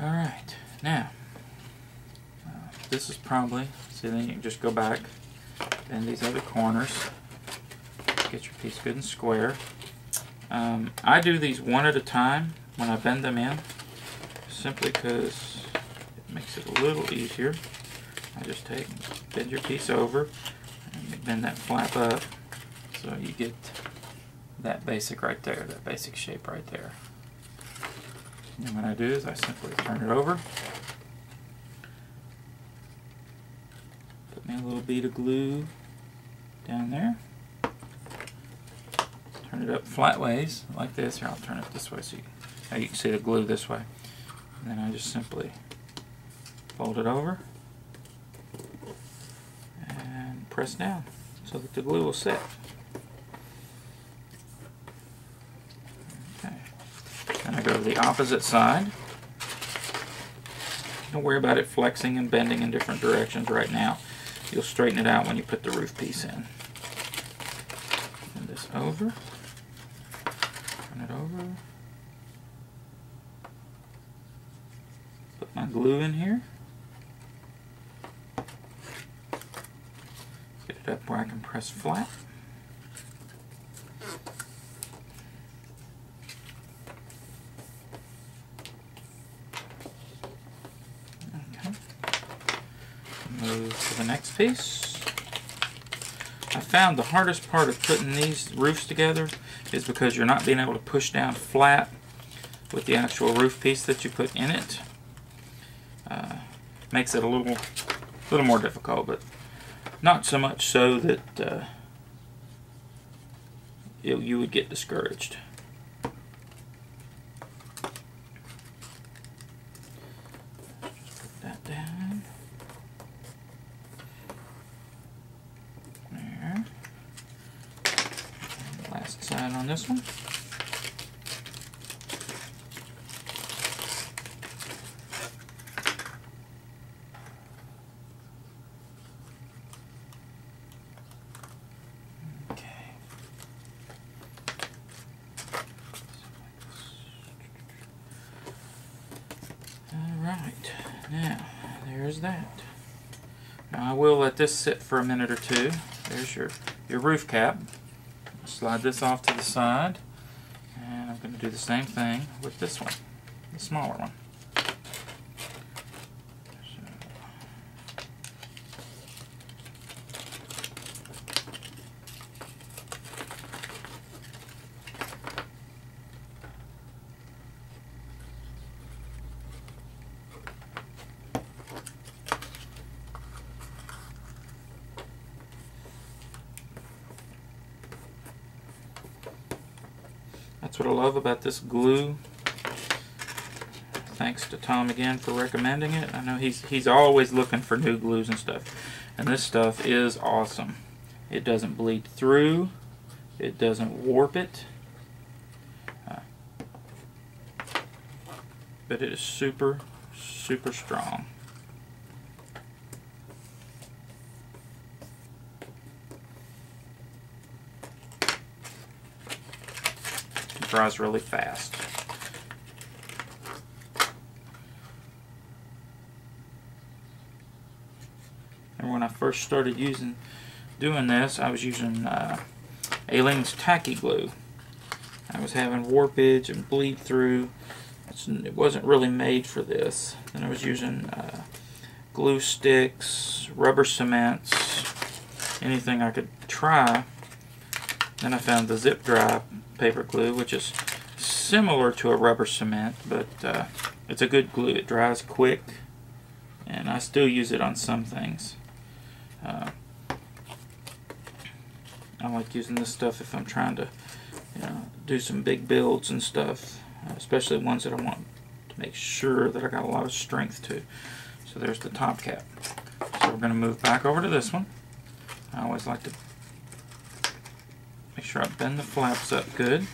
Alright, now, this is probably, see, then you can just go back and these other corners, get your piece good and square. I do these one at a time when I bend them in, simply because it makes it a little easier. I just bend your piece over, and bend that flap up, so you get that basic right there, that basic shape right there. And what I do is I simply turn it over, put me a little bead of glue down there, turn it up flat ways like this. Here, I'll turn it this way so you can see the glue this way. And then I just simply fold it over and press down so that the glue will set. Okay. Then I go to the opposite side. Don't worry about it flexing and bending in different directions right now. You'll straighten it out when you put the roof piece in. Turn this over. Turn it over. Put my glue in here. Get it up where I can press flat. Okay. Move to the next piece. I found the hardest part of putting these roofs together is because you're not being able to push down flat with the actual roof piece that you put in it. Makes it a little more difficult, but not so much so that you would get discouraged. Just put that down. There. And last side on this one. Alright, now there's that. Now I will let this sit for a minute or two. There's your roof cap. Slide this off to the side, and I'm going to do the same thing with this one, the smaller one. That's what I love about this glue. Thanks to Tom again for recommending it. I know he's always looking for new glues and stuff. And this stuff is awesome. It doesn't bleed through. It doesn't warp it. But it is super, super strong. Dries really fast. And when I first started doing this, I was using Aleene's tacky glue. I was having warpage and bleed through. It wasn't really made for this. And I was using glue sticks, rubber cements, anything I could try. Then I found the zip dry paper glue, which is similar to a rubber cement, but it's a good glue. It dries quick, and I still use it on some things. I like using this stuff if I'm trying to do some big builds and stuff, especially ones that I want to make sure that I got a lot of strength to. So there's the top cap. So we're going to move back over to this one. I always like to make sure I bend the flaps up good.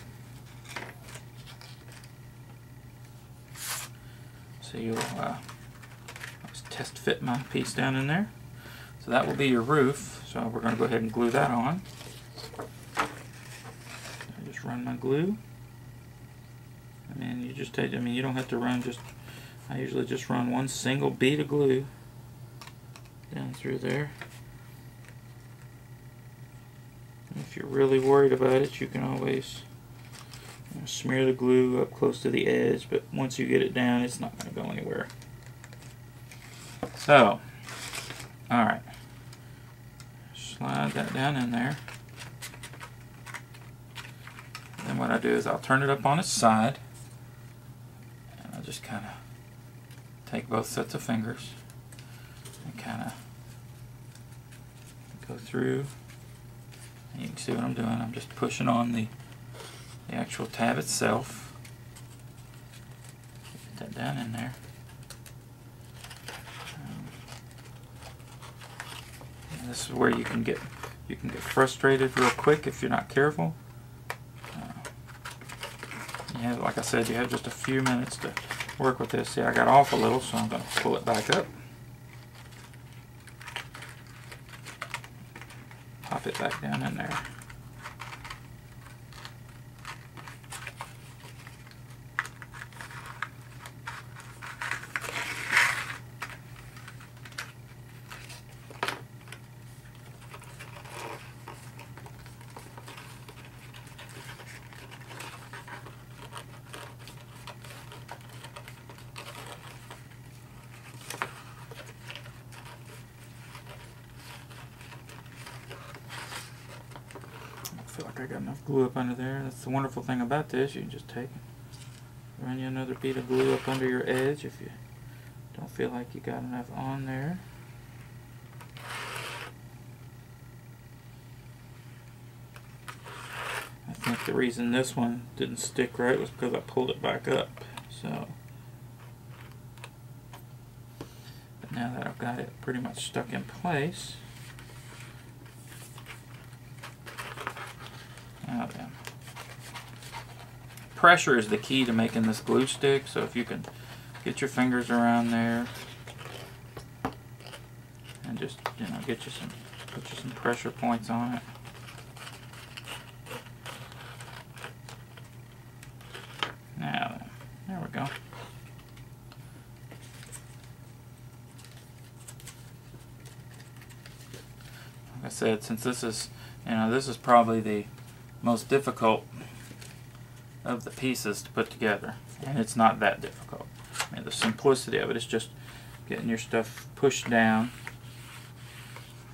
So you'll just test fit my piece down in there. So that will be your roof. So we're going to go ahead and glue that on. I just run my glue. And then you just take, you don't have to run just I usually just run one single bead of glue down through there. If you're really worried about it, you can always smear the glue up close to the edge, but once you get it down, it's not going to go anywhere. So, alright, slide that down in there. Then what I do is I'll turn it up on its side, and I'll just kind of take both sets of fingers and kind of go through. And you can see what I'm doing. I'm just pushing on the actual tab itself. Get that down in there. And this is where you can get frustrated real quick if you're not careful. Like I said, you have just a few minutes to work with this. See, I got off a little, so I'm going to pull it back up. Pop it back down in there. I feel like I got enough glue up under there. That's the wonderful thing about this. You can just take it, run you another bead of glue up under your edge if you don't feel like you got enough on there. I think the reason this one didn't stick right was because I pulled it back up. So, but now that I've got it pretty much stuck in place, now then, pressure is the key to making this glue stick. So if you can get your fingers around there and just put you some pressure points on it. Now then, there we go. Like I said, since this is, this is probably the most difficult of the pieces to put together, and it's not that difficult. I mean, the simplicity of it is just getting your stuff pushed down.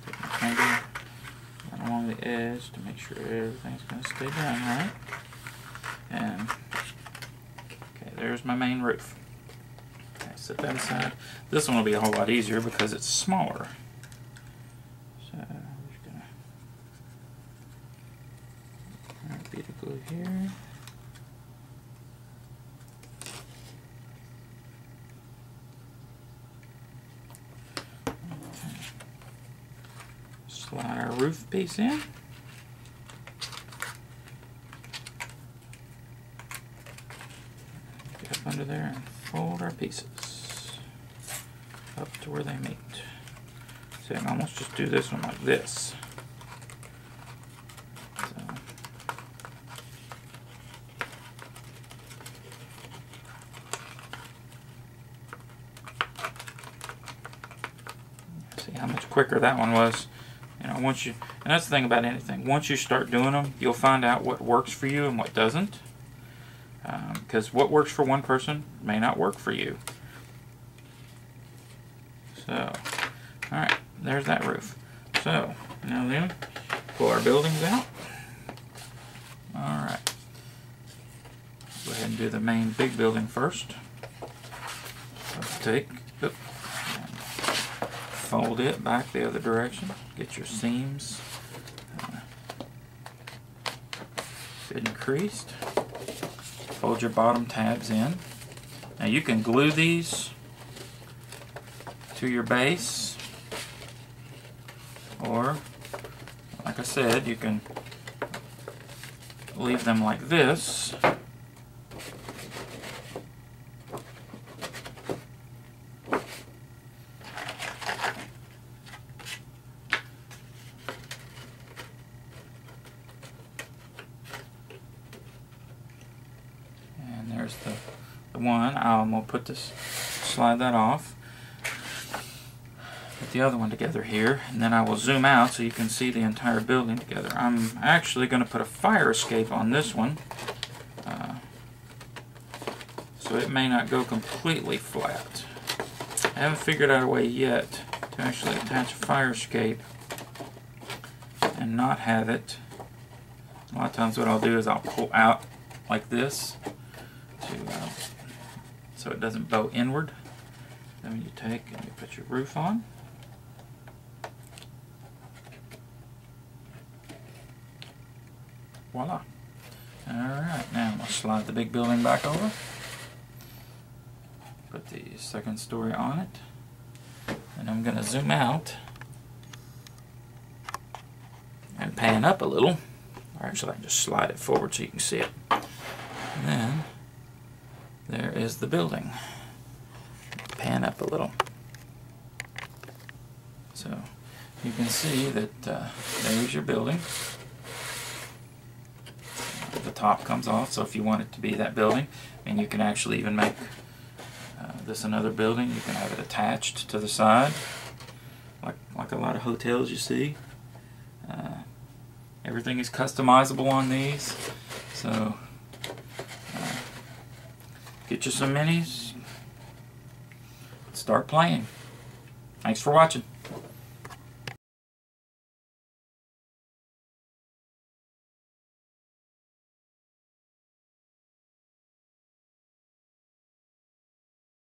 Take my finger and along the edge to make sure everything's going to stay down right. And okay, there's my main roof. Okay, set that aside. This one will be a whole lot easier because it's smaller. So we're just going to bead of glue here. Slide our roof piece in. Get up under there and fold our pieces up to where they meet. So I can almost just do this one like this. See how much quicker that one was. And that's the thing about anything. Once you start doing them, you'll find out what works for you and what doesn't. Because what works for one person may not work for you. So, alright, there's that roof. So, now then, pull our buildings out. Alright. Go ahead and do the main big building first. Let's take, fold it back the other direction. Get your seams good and creased. Fold your bottom tabs in. Now you can glue these to your base, or like I said, you can leave them like this. There's the one. I'm going to put this slide that off. Put the other one together here, and then I will zoom out so you can see the entire building together. I'm actually going to put a fire escape on this one, so it may not go completely flat. I haven't figured out a way yet to actually attach a fire escape and not have it. A lot of times what I'll do is I'll pull out like this so it doesn't bow inward. Then you take and you put your roof on. Voila. Alright, now I'm going to slide the big building back over. Put the second story on it. And I'm going to zoom out and pan up a little. Or actually I can just slide it forward so you can see it. And then there is the building. Pan up a little. So you can see that there's your building. The top comes off, so if you want it to be that building, and you can actually even make this another building. You can have it attached to the side, like a lot of hotels you see. Everything is customizable on these, so get you some minis, start playing. Thanks for watching.